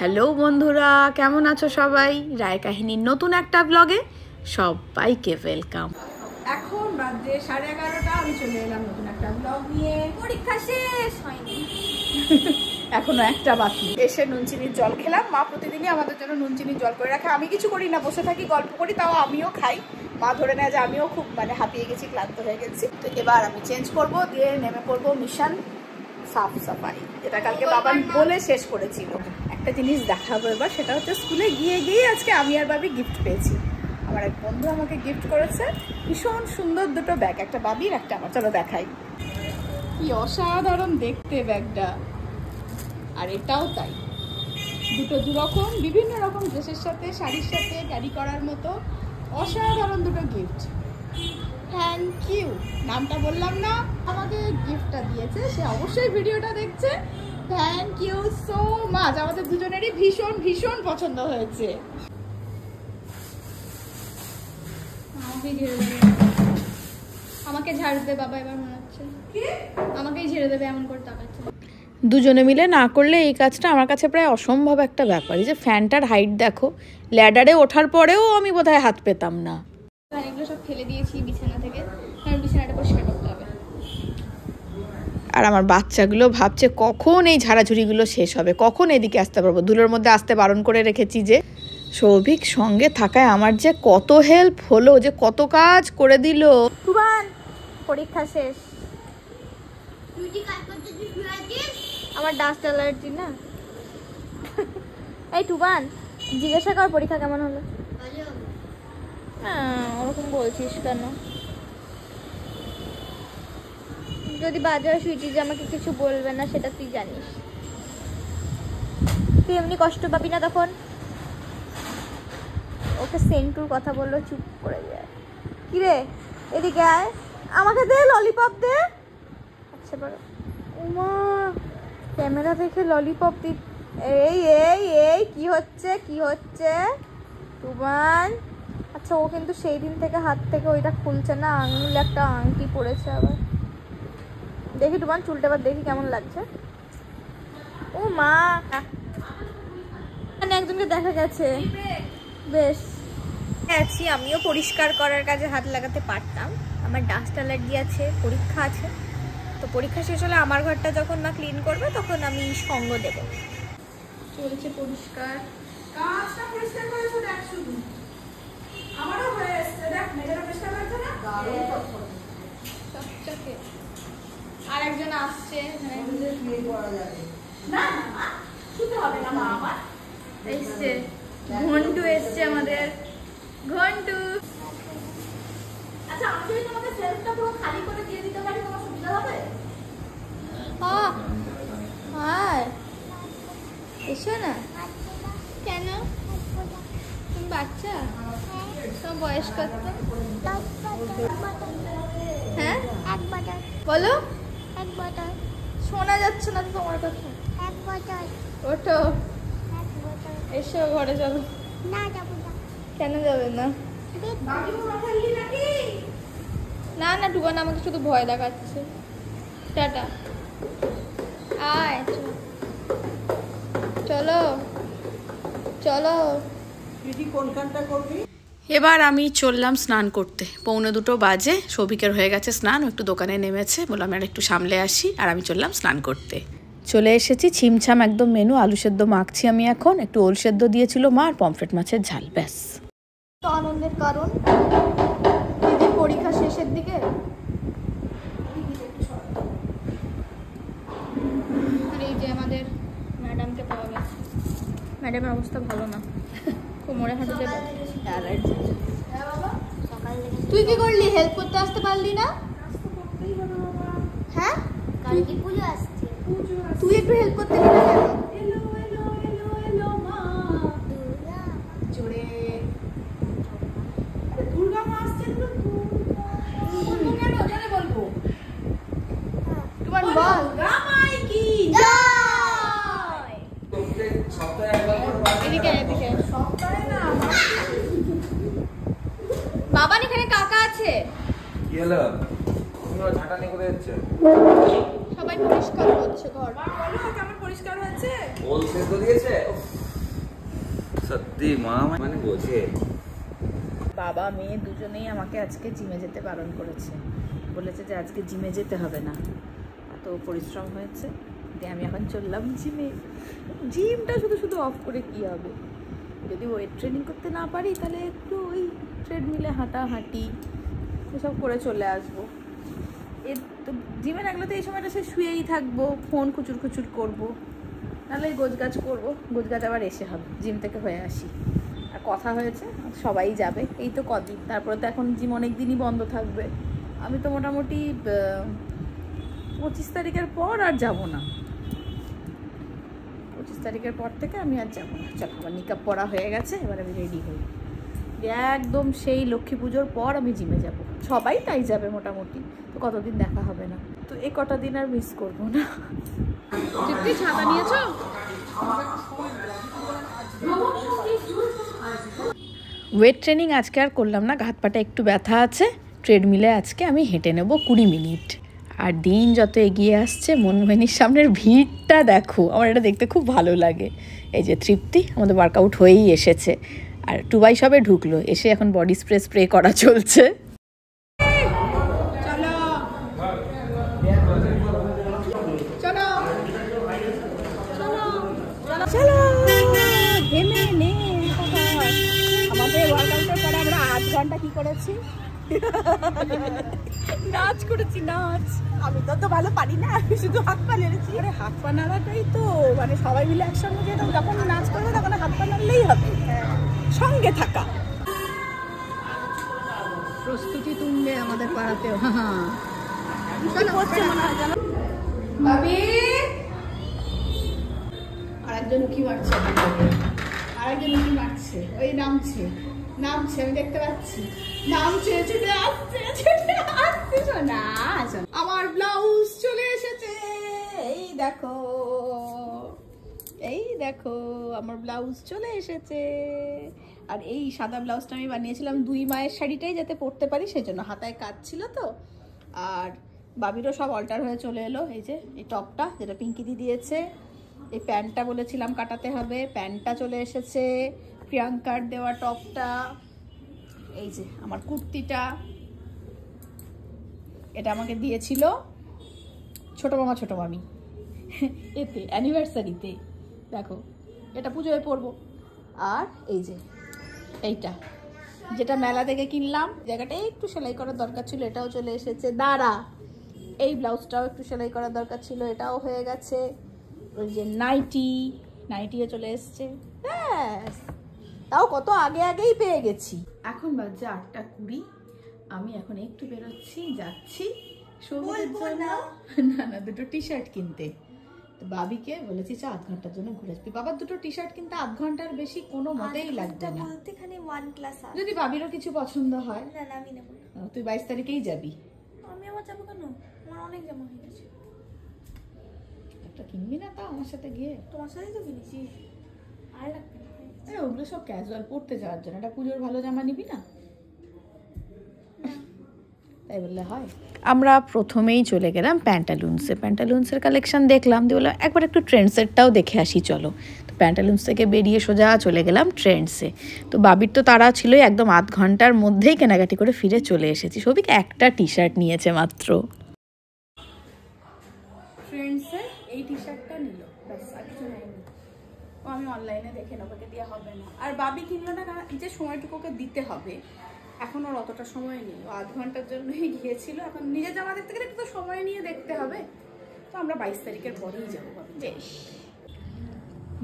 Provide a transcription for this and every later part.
Hello বন্ধুরা, কেমন আছো সবাই? রায় কাহিনীর নতুন একটা ব্লগে সবাইকে ওয়েলকাম। এখন বাজে 11:30, আমি চলে এলাম নতুন একটা ব্লগ নিয়ে। পরীক্ষা শেষ হয়নি, এখনো একটা বাকি। এসে নুন চিনির জল খেলাম। মা প্রতিদিনই আমাদের জন্য নুন চিনির জল করে রাখে। আমি কিছু করি না, বসে থাকি, গল্প করি, তাও আমিও খাই। মা ধরে নেয় যে আমিও খুব হাঁপিয়ে গেছি, ক্লান্ত হয়ে গেছি। তো এবার আমি চেঞ্জ করব, দিয়ে নেমে পড়বো মিশন সাফ সাফাই, যেটা কালকে বাবান বলে শেষ করেছিল। একটা জিনিস দেখাবো এবার, সেটা হচ্ছে স্কুলে গিয়ে আজকে আমি আর বাবি গিফট পেয়েছি। আমার এক বন্ধু আমাকে গিফট করেছে ভীষণ সুন্দর দুটো ব্যাগ, একটা বাবির একটা আমার। চলো দেখাই, কি অসাধারণ দেখতে ব্যাগটা। আর এটাও তাই, দুটো দুরকম, বিভিন্ন রকম ড্রেসের সাথে, শাড়ির সাথে ক্যারি করার মতো অসাধারণ দুটো গিফট। Thank you. নামটা বললাম না, আমাকে গিফটটা দিয়েছে, সে অবশ্যই ভিডিওটা দেখছে। Thank you so much. আমাদের দুজনেরই ভীষণ ভীষণ পছন্দ হয়েছে। আমাকে ঝাড় দে বাবা, এবার মনে হচ্ছে আমাকেই ঝেড়ে দেবে, এমন করে তাকাচ্ছে। দুজনে মিলে না করলে এই কাজটা আমার কাছে প্রায় অসম্ভব একটা ব্যাপার। এই যে ফ্যানটার হাইট দেখো, ল্যাডারে ওঠার পরেও আমি বোধহয় হাত পেতাম না। এগুলো সব ফেলে দিয়েছি বিছানা থেকে, কারণ বিছানাটা পরিষ্কার করতে হবে। আর আমার বাচ্চাগুলো ভাবছে কখন এই ঝাড়াঝুড়িগুলো শেষ হবে, কখন এদিকে আসতে পারবো। ধুলোর মধ্যে আসতে বারণ করে রেখেছি। যে সৌভিক সঙ্গে থাকায় আমার যে কত হেল্প হলো, যে কত কাজ করে দিল। টুবান, পরীক্ষা শেষ। আমার ডাস্ট অ্যালার্জি না। এই টুবান, জিজ্ঞাসা কর পরীক্ষা কেমন হলো। ওরকম বলছিস কেন? যদি বাজে হয় সুইটি যে আমাকে কিছু বলবে না, সেটা তুই জানিস। তুই এমনি কষ্ট পাবি না তখন। ওকে সেন্টুর কথা বললো, চুপ করে যায়। কিরে এদিকে আয়, আমাকে দে ললিপপ দে। আচ্ছা বলো, উমা ক্যামেরা দেখে ললিপপ দি। এই এই এই কি হচ্ছে কি হচ্ছে টুবান? আচ্ছা, ও কিন্তু সেই দিন থেকে হাত থেকে ওইটা খুলছে না, আঙুল একটা আংটি পড়েছে আবার। দেখি টুবান চুলটা আবার দেখি কেমন লাগছে। ও মা, একজনকে দেখা গেছে। বেশ আছি, আমিও পরিষ্কার করার কাজে হাত লাগাতে পারতাম। আমার ডাস্ট অ্যালার্জি আছে, পরীক্ষা আছে, তো পরীক্ষা শেষ হলে আমার ঘরটা যখন মা ক্লিন করবে তখন আমি সঙ্গ দেব। চলছে পরিষ্কার, কাজটা পরিষ্কার করেছো দেখ, শুধু আমারও হয়ে এসছে। দেখ মেয়েটা পরিষ্কার করেছে না, চকচকে। আর একজন আসছে, না না শুতে হবে না মা। আমার এসছে ঘন্টু, এসছে আমাদের ঘন্টু। আচ্ছা, আমি যদি তোমাকে সেলফটা পুরো খালি করে দিয়ে দিতে পারি, তোমার সুবিধা হবে? হ্যাঁ, এসো না। কেন? তুমি বাচ্চা? তোমার বয়স কত? হ্যাঁ বলো। শোনা যাচ্ছে না তো তোমার কথা। ওঠো, এসো ঘরে চলো। কেন যাবে না? না না টুবান আমাকে শুধু ভয় দেখাচ্ছে। টাটা, আয় চলো চলো। এবার আমি চললাম স্নান করতে। 1:45 বাজে, সৌভিকের হয়ে গেছে স্নান, একটু দোকানে নেমেছে, বললাম আর একটু সামলে আসি। আর আমি চললাম স্নান করতে। চলে এসেছি, ছিমছাম একদম মেনু। আলু সেদ্ধ মাখছি আমি এখন, একটু ওল সেদ্ধ দিয়েছিল মা, আর পমফ্রেট মাছের ঝাল, ব্যাস। তো আনন্দের কারণ দিদির পরীক্ষা শেষের দিকে। আর এই যে আমাদের ম্যাডামকে পাওয়া গেছে। ম্যাডামের অবস্থা ভালো না, কোমরে হাঁটুতে অ্যালার্জি। তুই কি করলি? হেল্প করতে আসতে পারলি না? হ্যাঁ, কালকে পুজো আসছে, তুই একটু হেল্প করতে দিবি না কেন? বাবা এখানে কাকা আছে। কি হলো? ঝাঁটানি করে যাচ্ছে, সবাই পরিষ্কার করছে ঘর। মা বলো কেমন পরিষ্কার হয়েছে? ওল সেদ্ধ দিয়েছে। সত্যি মা মানে বোঝে। বাবা মেয়ে দুজনেই আমাকে আজকে জিমে যেতে বারণ করেছে, বলেছে যে আজকে জিমে যেতে হবে না, এত পরিশ্রম হয়েছে। দিয়ে আমি এখন চললাম জিমে। জিমটা শুধু শুধু অফ করে কি হবে, যদি ওয়েট ট্রেনিং করতে না পারি তাহলে একটু ওই ট্রেডমিলে হাঁটাহাঁটি এসব করে চলে আসবো। এর তো জিমে রাখলে তো এই সময়টা সে শুয়েই থাকবো, ফোন খুচুর খুচুর করবো, নাহলে গোছগাছ করবো, গোছগাছ আবার এসে হবে, জিম থেকে হয়ে আসি। আর কথা হয়েছে সবাই যাবে, এই তো কদিন, তারপরে তো এখন জিম অনেক দিনই বন্ধ থাকবে। আমি তো মোটামুটি 25 তারিখের পর আর যাব না, 25 তারিখের পর থেকে আমি আর যাবো না। চলো, আমার নিকাপ পড়া হয়ে গেছে, এবার আমি রেডি হই, একদম সেই লক্ষ্মী পুজোর পর আমি জিমে যাব। সবাই তাই যাবে মোটামুটি, তো কতদিন দেখা হবে না, তো এই কটা দিন আর মিস করবো না। ছাতা নিয়েছো? ওয়েট ট্রেনিং আজকে আর করলাম না, হাত পাটা একটু ব্যথা আছে। ট্রেডমিলে আজকে আমি হেঁটে নেব 20 মিনিট। আর দিন যত এগিয়ে আসছে মনমোহিনীর সামনের ভিড়টা দেখো, আমার এটা দেখতে খুব ভালো লাগে। এই যে তৃপ্তি আমাদের ওয়ার্কআউট হয়েই এসেছে, আর টুবাই সবে ঢুকলো, এসে এখন বডি স্প্রে করা চলছে। চলো ঘেমে নে। আমাদের ওয়ার্কআউটের পরে আমরা 8 ঘন্টা কি করেছি? নাচ করেছি, নাচ। আমি তো ভালো পারি না, আমি শুধু হাত পা নেড়েছি। আরে হাত পা নাড়াটাই তো মানে সবাই মিলে একসঙ্গে যেটা, যখন নাচ করবে তখন হাত পা নাড়লেই হবে, সঙ্গে থাকা। প্রস্তুতি তুঙ্গে আমাদের পাড়াতেও। ভাবি আরেকজন উঁকি মারছে, আরেকজন উঁকি মারছে, ওই নামছে নামছে, আমি দেখতে পাচ্ছি, নামছে, ছুটে আসছে, ছুটে আসছে। শোনা আমার ব্লাউজ চলে এসেছে, এই দেখো, এই দেখো আমার ব্লাউজ চলে এসেছে। আর এই সাদা ব্লাউজটা আমি বানিয়েছিলাম 2 মায়ের শাড়িটাই যাতে পরতে পারি, সেজন্য হাতায় কাজ ছিল তো। আর বাবিরও সব অল্টার হয়ে চলে এলো। এই যে এই টপটা যেটা পিঙ্কিদি দিয়েছে, এই প্যান্টটা বলেছিলাম কাটাতে হবে, প্যান্টটা চলে এসেছে, প্রিয়াঙ্কার দেওয়া টপটা, এই যে আমার কুর্তিটা, এটা আমাকে দিয়েছিল ছোট মামা ছোট মামি এতে অ্যানিভার্সারিতে, দেখো এটা পুজোয় পরবো। আর এই যে এইটা যেটা মেলা থেকে কিনলাম, জায়গাটা একটু সেলাই করার দরকার ছিল, এটাও চলে এসেছে। দাঁড়া, এই ব্লাউজটাও একটু সেলাই করার দরকার ছিল, এটাও হয়ে গেছে। ওই যে নাইটিও চলে এসছে, ব্যাস। তাও কত আগেই পেয়ে গেছি। এখন বাজে 8:20, আমি এখন একটু বেরোচ্ছি, যাচ্ছি না 2টো টি শার্ট কিনতে। তো বাবিকে বলেছি 8 ঘন্টার জন্য ঘুরে আসবি। বাবার 2টো টি শার্ট কিনতে 8 ঘন্টার বেশি কোনো মতেই লাগবে না, যদি বাবিরও কিছু পছন্দ হয়। তুই 22 তারিখেই যাবি? আমি আবার যাবো কেন? আমার অনেক জামা হয়ে গেছে। একটা কিনবি না তাও আমার সাথে গিয়ে? তোমার সাথেই তো কিনেছি, আর লাগবে না। ওগুলো সব ক্যাজুয়াল পড়তে যাওয়ার জন্য, একটা পুজোর ভালো জামা নিবি না? তাই বললে হয়? আমরা প্রথমেই চলে গেলাম প্যান্টালুন্সের কালেকশন দেখলাম, দিয়ে বললাম একবার একটু ট্রেন্ডসেরটাও দেখে আসি চলো। তো প্যান্টালুন্স থেকে বেরিয়ে সোজা চলে গেলাম ট্রেন্ডসে। তো বাবির তো তারা ছিল, একদম 8 ঘন্টার মধ্যেই কেনাকাটি করে ফিরে চলে এসেছি। সবিক একটা টি শার্ট নিয়েছে মাত্র। ট্রেন্ডসের এই টি শার্টটা নিল, ব্যাস, আর কিছু নেয়নি। ও আমি অনলাইনে দেখে নেবো, ওকে দেওয়া হবে না। আর বাবি কিনলো না, কারণ যে সময়টুকু ওকে দিতে হবে, এখন ওর অতটা সময় নেই, ও 8 ঘন্টার জন্যই গিয়েছিল। এখন নিজের জামা দেখতে গেলে একটু তো সময় নিয়ে দেখতে হবে, তো আমরা 22 তারিখের পরেই যাবো। বেশ,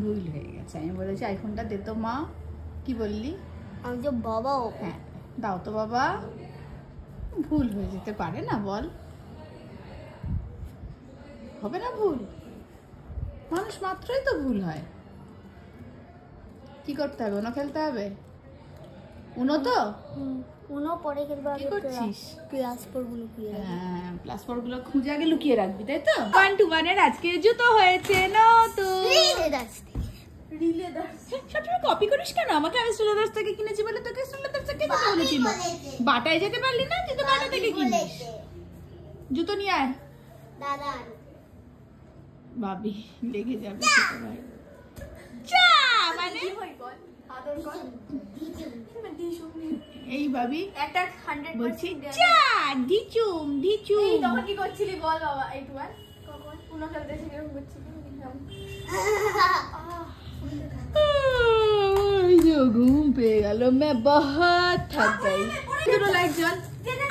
ভুল হয়ে গেছে, আমি বলেছি আইফোনটা দে তো মা। কি বললি? আমি তো বাবাও। হ্যাঁ দাও তো বাবা, ভুল হয়ে যেতে পারে না, বল? হবে না ভুল? মানুষ মাত্রই তো ভুল হয়। কি করতে হবে? উনো খেলতে হবে? উনো তো উনো পরে খেলবো। কি করছিস? হ্যাঁ, প্লাসপোর্টগুলো খুঁজে আগে লুকিয়ে রাখবি, তাই তো? 1 to 1 এর আজকে জুতো হয়েছে নতুন। রিলে দাস সবসময় কপি করিস কেন আমাকে? আমি স্টুলেদার্স থেকে কিনেছি বলে তোকে স্টুলেদার্স থেকে যেতে বলেছিল। বাটায় যেতে পারলি না, তুই তো বাটা থেকে কিনিস। জুতো নিয়ে আয় দাদা। ভাবি লেগে যাবে ছোট ভাই। চা মানে বল আদর কর এই ভাবি একটা 100 বলছি চা ঢিচুম ঢিচুম। এই তখন কি করছিলি বল বাবা একটু বার কখন পুরো খেলতে এসে কিরকম করছিলি ঘুম পেয়ে গেল मैं बहुत थक गई। দুটো লাইট জ্বল।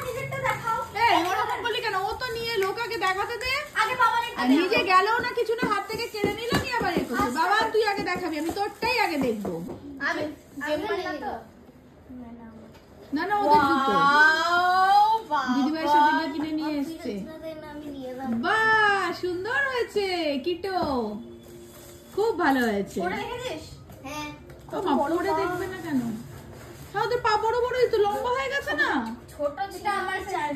নিজেরটা দেখাও এই ওরকম বলি কেন? ও তো নিয়ে লোকাকে দেখাতে দে। আগে বাবা আর নিজে গেলও না কিছু না, হাত থেকে কেড়ে নিল, নিয়ে আবার এ করছে। বাবা তুই আগে দেখাবি, আমি তোরটাই আগে দেখবো। আমি তো না না ওদের জুতো দিদিভাইয়ের সাথে গিয়ে কিনে নিয়ে এসছে। বাহ সুন্দর হয়েছে কিটো, খুব ভালো হয়েছে। ওটা দেখেছিস? হ্যাঁ ও মা পরে দেখবে না কেন? হ্যাঁ ওদের পা বড় বড়ই তো, লম্বা হয়ে গেছে না। ছোট যেটা আমার 4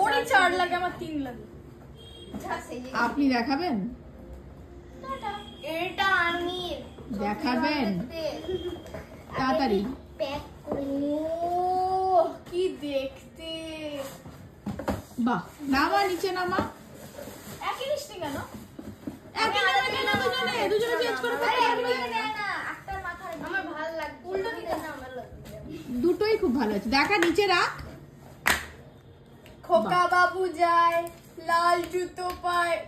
ওরই 4 লাগে, আমার 3 লাগে। আপনি দেখাবেন? এটা আমি দেখাবেন তাড়াতাড়ি। প্যাক করে কি দেখতে। বাহ নামা, নিচে নামা। একই মিষ্টি কেন? একই নামা কেন? দুজনে চেঞ্জ করে আরে ফেলতে একই না না, একটা মাথায় আমার ভালো লাগে। উল্টো দিতে না আমার লাগে। দুটোই খুব ভালো আছে। দেখা নিচে রাখ। খোকা বাবু যায়, লাল জুতো পায়।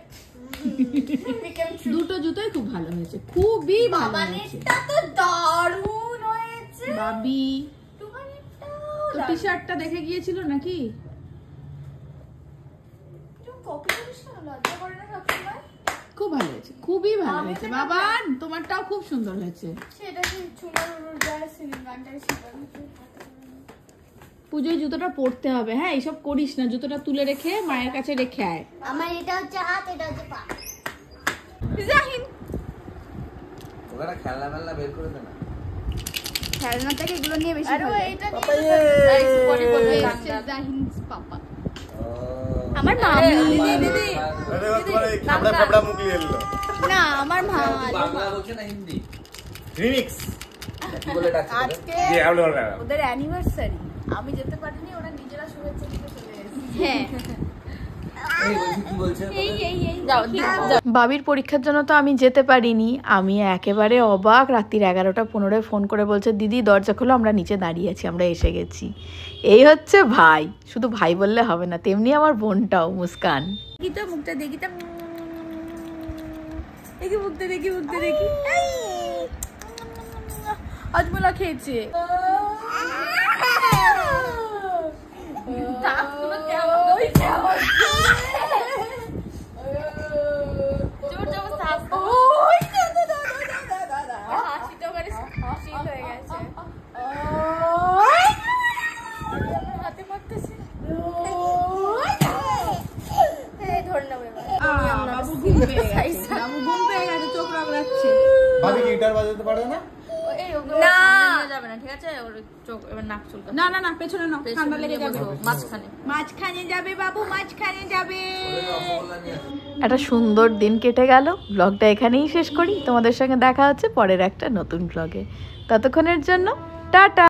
দুটো জুতোই খুব ভালো হয়েছে, খুবই ভালো হয়েছে। বাবানেরটা তো দারুণ হয়েছে। বাবি তোমারটাও তো টি-শার্টটা দেখে গিয়েছিল নাকি? তুমি কপি করিস না, লজ্জা করে না সবসময়? খুব ভালো হয়েছে, খুবই ভালো হয়েছে। বাবান তোমারটাও খুব সুন্দর হয়েছে। সেটা কি চুমার যায় সিলিং গানটাই শিখানো। পুজোয় জুতোটা পরতে হবে। হ্যাঁ এইসব করিস না, জুতোটা তুলে রেখে মায়ের কাছে রেখে আয়। আমার এটা হচ্ছে হাত, এটা হচ্ছে পা। জাহিন ওখানে খেলনা মেলনা বের করে দে না। খেলনা থেকে এগুলো নিয়ে বেশি আরে ভালো। এটা জাহিনস পাপা ও আমার মামি। দিদি अरे वो तुम्हारे कैमरा फैबड़ा मुख ले लो না আমার মা। বাংলা বলছে না হিন্দি? रिमिक्स কি বলে ডাকছে তোকে? আজকে ये आप लोग रहा ওদের অ্যানিভার্সারি, আমি যেতে পারিনি, ওরা নিজেরা শুভেচ্ছা দিতে চলে এসেছে। হ্যাঁ এই বলছি কি বলছে বাবির পরীক্ষার জন্য তো আমি যেতে পারিনি। আমি একেবারে অবাক, রাত্রির 11:15 ফোন করে বলছে দিদি দরজা খোলো, আমরা নিচে দাঁড়িয়ে আছি, আমরা এসে গেছি। এই হচ্ছে ভাই, শুধু ভাই বললে হবে না, তেমনি আমার বোনটাও মুস্কান। দেখি তো মুখটা, দেখি তো, দেখি মুখটা, দেখি মুখটা, দেখি। আজমলা খেয়েছে। বাবু ঘুম পেয়ে গেছে, বাবু ঘুম পেয়ে গেছে, চোখ রাগলাচ্ছে। भाभी गिटार बजाते पारे ना না যাবে না, ঠিক আছে? ওর চোখ এবার নাক চুলকা। না না না পেছনে না, ঠান্ডা লেগে যাবে। মাঝখানে মাঝখানে যাবে বাবু, মাঝখানে যাবে। একটা সুন্দর দিন কেটে গেল। ব্লগটা এখানেই শেষ করি। তোমাদের সঙ্গে দেখা হচ্ছে পরের একটা নতুন ব্লগে। ততক্ষণের জন্য টাটা।